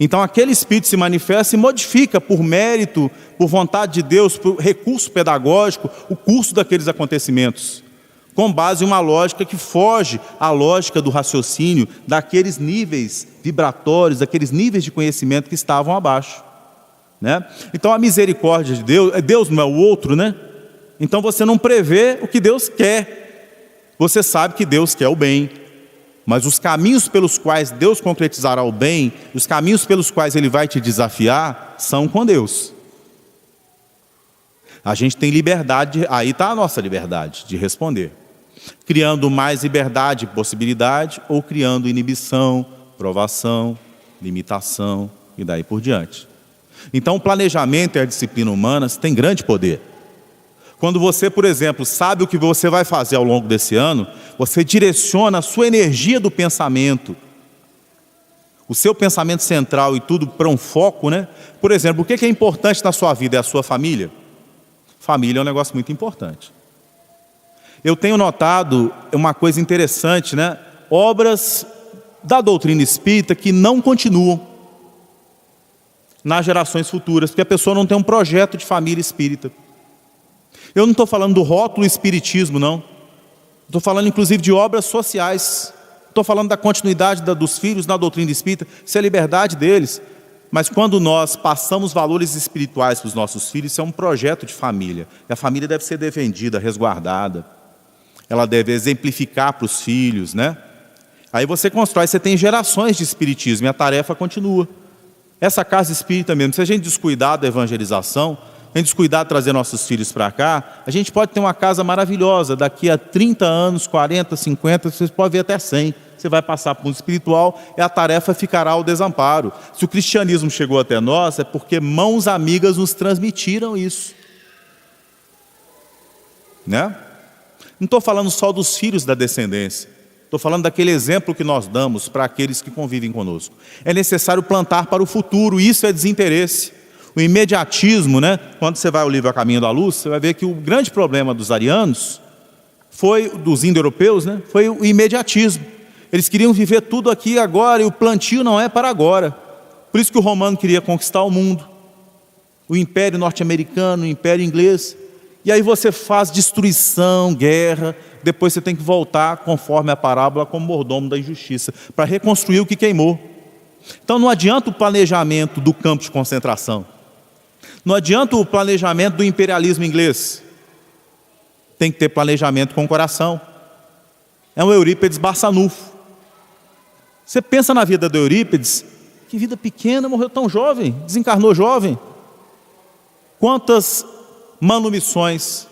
Então aquele espírito se manifesta e modifica por mérito, por vontade de Deus, por recurso pedagógico, o curso daqueles acontecimentos, com base em uma lógica que foge à lógica do raciocínio, daqueles níveis vibratórios, daqueles níveis de conhecimento que estavam abaixo, né? Então a misericórdia de Deus, Deus não é o outro, né? Então você não prevê o que Deus quer, você sabe que Deus quer o bem, mas os caminhos pelos quais Deus concretizará o bem, os caminhos pelos quais Ele vai te desafiar, são com Deus. A gente tem liberdade, aí está a nossa liberdade de responder. Criando mais liberdade e possibilidade, ou criando inibição, provação, limitação e daí por diante. Então o planejamento e a disciplina humanas têm grande poder. Quando você, por exemplo, sabe o que você vai fazer ao longo desse ano, você direciona a sua energia do pensamento, o seu pensamento central e tudo para um foco, né? Por exemplo, o que é importante na sua vida? É a sua família? Família é um negócio muito importante. Eu tenho notado uma coisa interessante, né? Obras da doutrina espírita que não continuam nas gerações futuras, porque a pessoa não tem um projeto de família espírita. Eu não estou falando do rótulo espiritismo, não. Estou falando inclusive de obras sociais. Estou falando da continuidade dos filhos na doutrina espírita, isso é a liberdade deles. Mas quando nós passamos valores espirituais para os nossos filhos, isso é um projeto de família. E a família deve ser defendida, resguardada. Ela deve exemplificar para os filhos, né? Aí você constrói, você tem gerações de espiritismo e a tarefa continua. Essa casa espírita mesmo, se a gente descuidar da evangelização, a gente descuidar de trazer nossos filhos para cá, a gente pode ter uma casa maravilhosa, daqui a 30 anos, 40, 50, você pode ver até 100. Você vai passar para o mundo espiritual e a tarefa ficará ao desamparo. Se o cristianismo chegou até nós, é porque mãos amigas nos transmitiram isso. Né? Não estou falando só dos filhos da descendência. Estou falando daquele exemplo que nós damos para aqueles que convivem conosco. É necessário plantar para o futuro, isso é desinteresse. O imediatismo, né? Quando você vai ao livro A Caminho da Luz, você vai ver que o grande problema dos arianos, dos indo-europeus, né? Foi o imediatismo. Eles queriam viver tudo aqui agora, e o plantio não é para agora. Por isso que o romano queria conquistar o mundo, o império norte-americano, o império inglês. E aí você faz destruição, guerra, depois você tem que voltar, conforme a parábola, como mordomo da injustiça, para reconstruir o que queimou. Então não adianta o planejamento do campo de concentração, não adianta o planejamento do imperialismo inglês, tem que ter planejamento com o coração. É um Eurípides Barçanufo. Você pensa na vida do Eurípides, que vida pequena, morreu tão jovem, desencarnou jovem. Quantas manumissões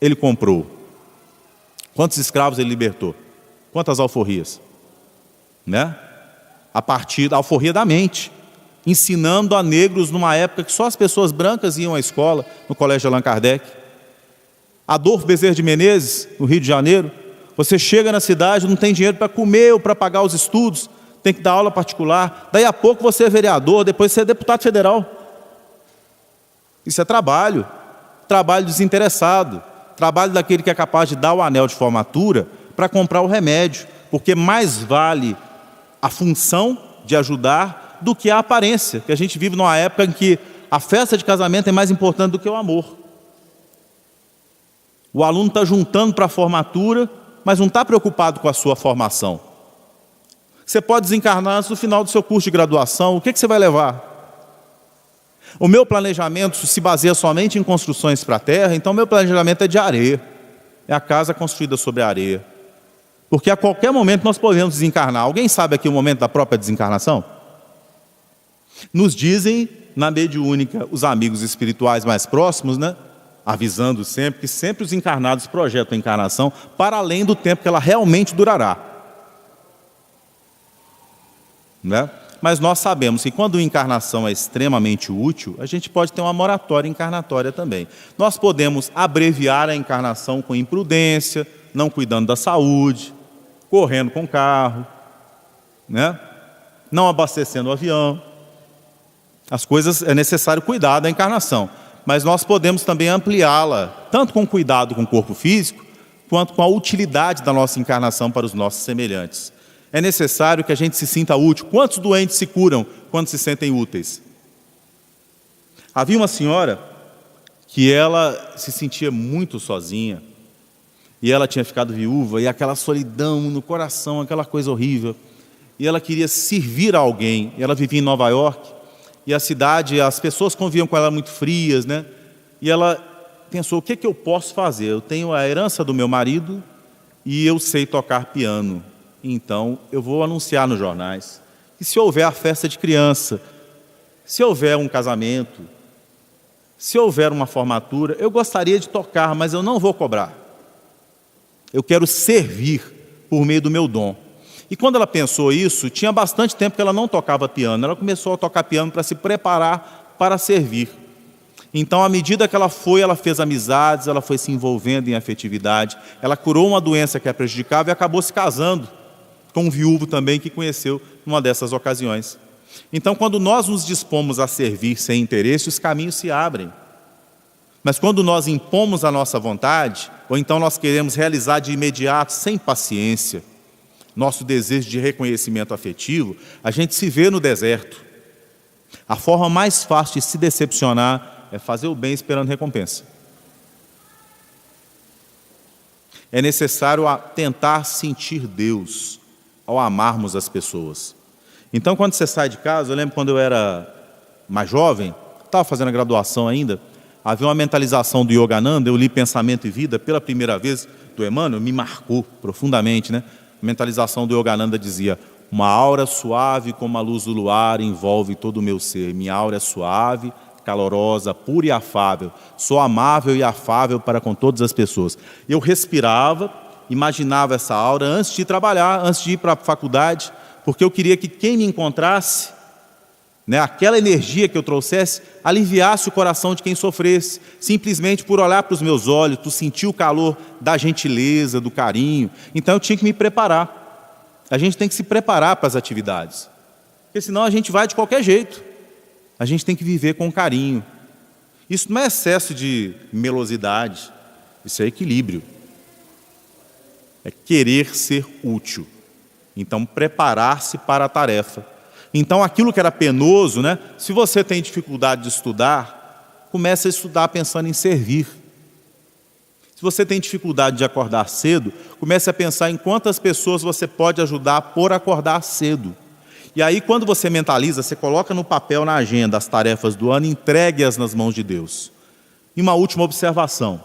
ele comprou? Quantos escravos ele libertou? Quantas alforrias? Né? A partir da alforria da mente, ensinando a negros numa época que só as pessoas brancas iam à escola, no colégio Allan Kardec. Adolfo Bezerra de Menezes, no Rio de Janeiro, você chega na cidade, não tem dinheiro para comer ou para pagar os estudos, tem que dar aula particular, daí a pouco você é vereador, depois você é deputado federal. Isso é trabalho desinteressado, trabalho daquele que é capaz de dar o anel de formatura para comprar o remédio, porque mais vale a função de ajudar do que a aparência, que a gente vive numa época em que a festa de casamento é mais importante do que o amor. O aluno está juntando para a formatura, mas não está preocupado com a sua formação. Você pode desencarnar antes do final do seu curso de graduação, o que você vai levar? O meu planejamento se baseia somente em construções para a terra, então meu planejamento é de areia. É a casa construída sobre a areia. Porque a qualquer momento nós podemos desencarnar. Alguém sabe aqui o momento da própria desencarnação? Nos dizem, na mediúnica, os amigos espirituais mais próximos, né? Avisando sempre que sempre os encarnados projetam a encarnação para além do tempo que ela realmente durará. Né? Mas nós sabemos que quando a encarnação é extremamente útil, a gente pode ter uma moratória encarnatória também. Nós podemos abreviar a encarnação com imprudência, não cuidando da saúde, correndo com o carro, né? Não abastecendo o avião. As coisas, é necessário cuidar da encarnação. Mas nós podemos também ampliá-la, tanto com cuidado com o corpo físico, quanto com a utilidade da nossa encarnação para os nossos semelhantes. É necessário que a gente se sinta útil. Quantos doentes se curam quando se sentem úteis? Havia uma senhora que ela se sentia muito sozinha, e ela tinha ficado viúva, e aquela solidão no coração, aquela coisa horrível, e ela queria servir a alguém. Ela vivia em Nova York, e a cidade, as pessoas conviviam com ela muito frias, né? E ela pensou, o que eu posso fazer? Eu tenho a herança do meu marido e eu sei tocar piano. Então, eu vou anunciar nos jornais que se houver a festa de criança, se houver um casamento, se houver uma formatura, eu gostaria de tocar, mas eu não vou cobrar. Eu quero servir por meio do meu dom. E quando ela pensou isso, tinha bastante tempo que ela não tocava piano. Ela começou a tocar piano para se preparar para servir. Então, à medida que ela fez amizades, ela foi se envolvendo em afetividade, ela curou uma doença que a prejudicava e acabou se casando com um viúvo também que conheceu numa dessas ocasiões. Então, quando nós nos dispomos a servir sem interesse, os caminhos se abrem. Mas quando nós impomos a nossa vontade, ou então nós queremos realizar de imediato, sem paciência, nosso desejo de reconhecimento afetivo, a gente se vê no deserto. A forma mais fácil de se decepcionar é fazer o bem esperando recompensa. É necessário tentar sentir Deus ao amarmos as pessoas. Então, quando você sai de casa, eu lembro quando eu era mais jovem, estava fazendo a graduação ainda, havia uma mentalização do Yogananda, eu li Pensamento e Vida pela primeira vez, do Emmanuel, me marcou profundamente, né? A mentalização do Yogananda dizia, uma aura suave como a luz do luar envolve todo o meu ser. Minha aura é suave, calorosa, pura e afável. Sou amável e afável para com todas as pessoas. Eu respirava, imaginava essa aura antes de trabalhar, antes de ir para a faculdade, porque eu queria que quem me encontrasse, aquela energia que eu trouxesse, aliviasse o coração de quem sofresse, simplesmente por olhar para os meus olhos, por sentir o calor da gentileza, do carinho. Então eu tinha que me preparar. A gente tem que se preparar para as atividades, porque senão a gente vai de qualquer jeito. A gente tem que viver com carinho. Isso não é excesso de melosidade, isso é equilíbrio. É querer ser útil. Então, preparar-se para a tarefa. Então, aquilo que era penoso, se você tem dificuldade de estudar, comece a estudar pensando em servir. Se você tem dificuldade de acordar cedo, comece a pensar em quantas pessoas você pode ajudar por acordar cedo. E aí, quando você mentaliza, você coloca no papel, na agenda, as tarefas do ano, entregue-as nas mãos de Deus. E uma última observação.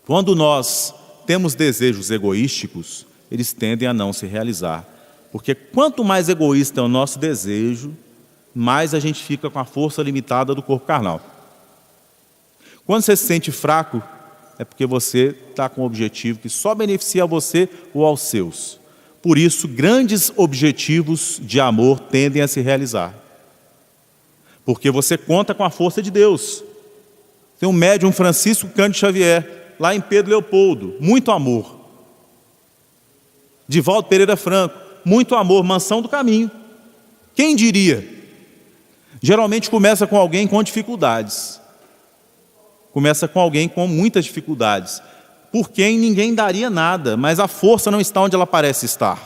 Quando nós temos desejos egoísticos, eles tendem a não se realizar. Porque quanto mais egoísta é o nosso desejo, mais a gente fica com a força limitada do corpo carnal. Quando você se sente fraco, é porque você está com um objetivo que só beneficia a você ou aos seus. Por isso, grandes objetivos de amor tendem a se realizar. Porque você conta com a força de Deus. Tem um médium, Francisco Cândido Xavier, lá em Pedro Leopoldo, muito amor. Divaldo Pereira Franco, muito amor, Mansão do Caminho. Quem diria? Geralmente começa com alguém com dificuldades. Começa com alguém com muitas dificuldades. Por quem ninguém daria nada, mas a força não está onde ela parece estar.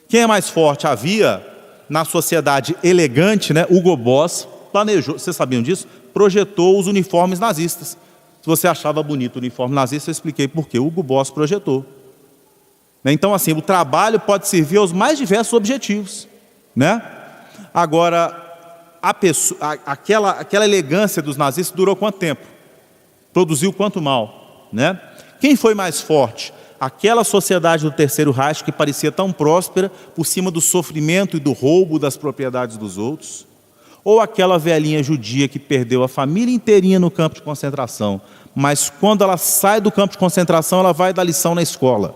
Quem é mais forte? Havia na sociedade elegante, Hugo Boss planejou, vocês sabiam disso? Projetou os uniformes nazistas. Se você achava bonito o uniforme nazista, eu expliquei por quê. Hugo Boss projetou. Então, assim, o trabalho pode servir aos mais diversos objetivos. Agora, aquela elegância dos nazistas durou quanto tempo? Produziu quanto mal? Quem foi mais forte? Aquela sociedade do Terceiro Reich que parecia tão próspera por cima do sofrimento e do roubo das propriedades dos outros? Ou aquela velhinha judia que perdeu a família inteirinha no campo de concentração, mas quando ela sai do campo de concentração, ela vai dar lição na escola?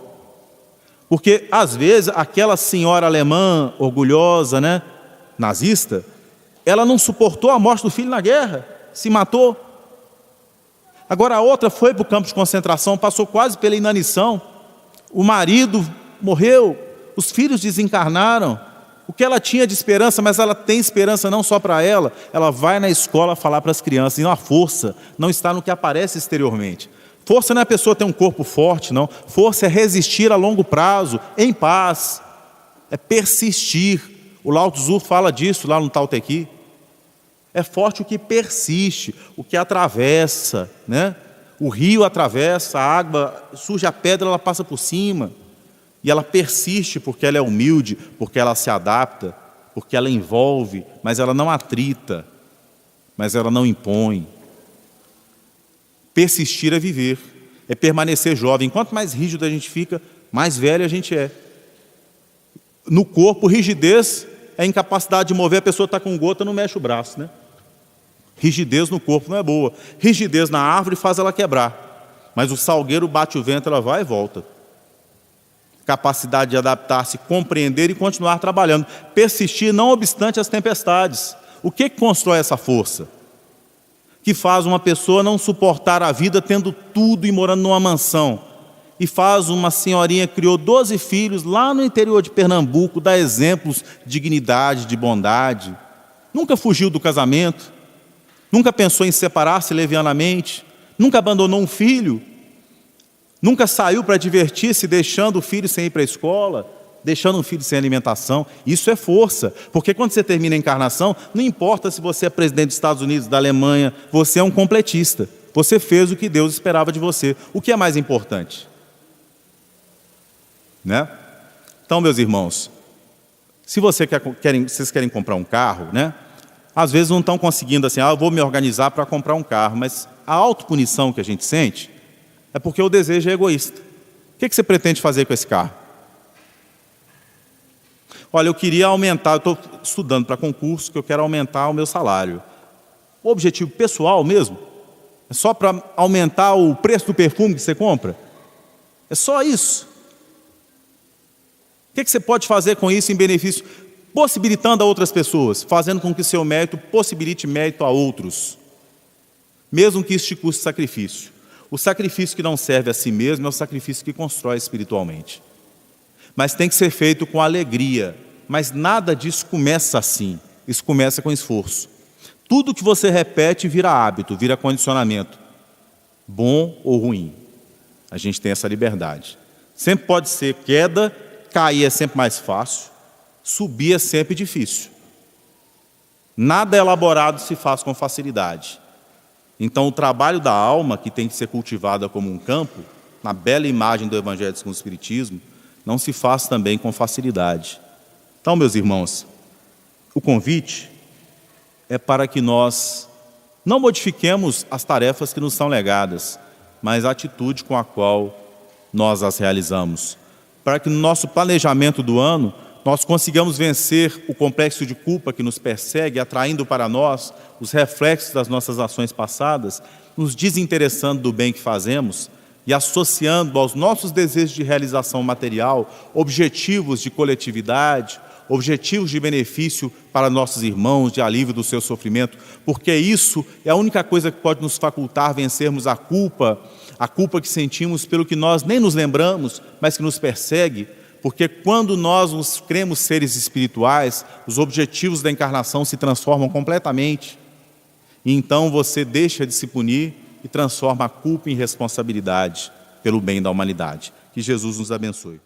Porque, às vezes, aquela senhora alemã, orgulhosa, nazista, ela não suportou a morte do filho na guerra, se matou. Agora a outra foi para o campo de concentração, passou quase pela inanição, o marido morreu, os filhos desencarnaram. O que ela tinha de esperança, mas ela tem esperança não só para ela vai na escola falar para as crianças. E a força não está no que aparece exteriormente. Força não é a pessoa ter um corpo forte, não. Força é resistir a longo prazo, em paz, é persistir. O Lao Tzu fala disso lá no Tao Te Ching. É forte o que persiste, o que atravessa, O rio atravessa, a água surge a pedra, ela passa por cima. E ela persiste porque ela é humilde, porque ela se adapta, porque ela envolve, mas ela não atrita, mas ela não impõe. Persistir é viver, é permanecer jovem. Quanto mais rígido a gente fica, mais velho a gente é. No corpo, rigidez é incapacidade de mover, a pessoa está com gota, não mexe o braço, Rigidez no corpo não é boa. Rigidez na árvore faz ela quebrar. Mas o salgueiro bate o vento, ela vai e volta. Capacidade de adaptar-se, compreender e continuar trabalhando. Persistir não obstante as tempestades. O que constrói essa força? Que faz uma pessoa não suportar a vida tendo tudo e morando numa mansão. E faz uma senhorinha que criou 12 filhos lá no interior de Pernambuco, dá exemplos de dignidade, de bondade. Nunca fugiu do casamento. Nunca pensou em separar-se levianamente, nunca abandonou um filho, nunca saiu para divertir-se deixando o filho sem ir para a escola, deixando um filho sem alimentação. Isso é força, porque quando você termina a encarnação, não importa se você é presidente dos Estados Unidos, da Alemanha, você é um completista. Você fez o que Deus esperava de você. O que é mais importante? Então, meus irmãos, se vocês querem comprar um carro, às vezes não estão conseguindo assim, eu vou me organizar para comprar um carro, mas a autopunição que a gente sente é porque o desejo é egoísta. O que você pretende fazer com esse carro? Olha, eu queria aumentar, eu estou estudando para concurso, que eu quero aumentar o meu salário. O objetivo pessoal mesmo? É só para aumentar o preço do perfume que você compra? É só isso? O que você pode fazer com isso em benefício? Possibilitando a outras pessoas, fazendo com que seu mérito possibilite mérito a outros, mesmo que isso te custe sacrifício. O sacrifício que não serve a si mesmo é o sacrifício que constrói espiritualmente. Mas tem que ser feito com alegria. Mas nada disso começa assim. Isso começa com esforço. Tudo que você repete vira hábito, vira condicionamento. Bom ou ruim. A gente tem essa liberdade. Sempre pode ser queda, cair é sempre mais fácil, subir é sempre difícil. Nada elaborado se faz com facilidade. Então o trabalho da alma, que tem que ser cultivada como um campo, na bela imagem do Evangelho segundo o Espiritismo, não se faz também com facilidade. Então, meus irmãos, o convite é para que nós não modifiquemos as tarefas que nos são legadas, mas a atitude com a qual nós as realizamos. Para que no nosso planejamento do ano, nós consigamos vencer o complexo de culpa que nos persegue, atraindo para nós os reflexos das nossas ações passadas, nos desinteressando do bem que fazemos e associando aos nossos desejos de realização material objetivos de coletividade, objetivos de benefício para nossos irmãos, de alívio do seu sofrimento, porque isso é a única coisa que pode nos facultar vencermos a culpa que sentimos pelo que nós nem nos lembramos, mas que nos persegue, porque quando nós nos cremos seres espirituais, os objetivos da encarnação se transformam completamente, e então você deixa de se punir e transforma a culpa em responsabilidade pelo bem da humanidade. Que Jesus nos abençoe.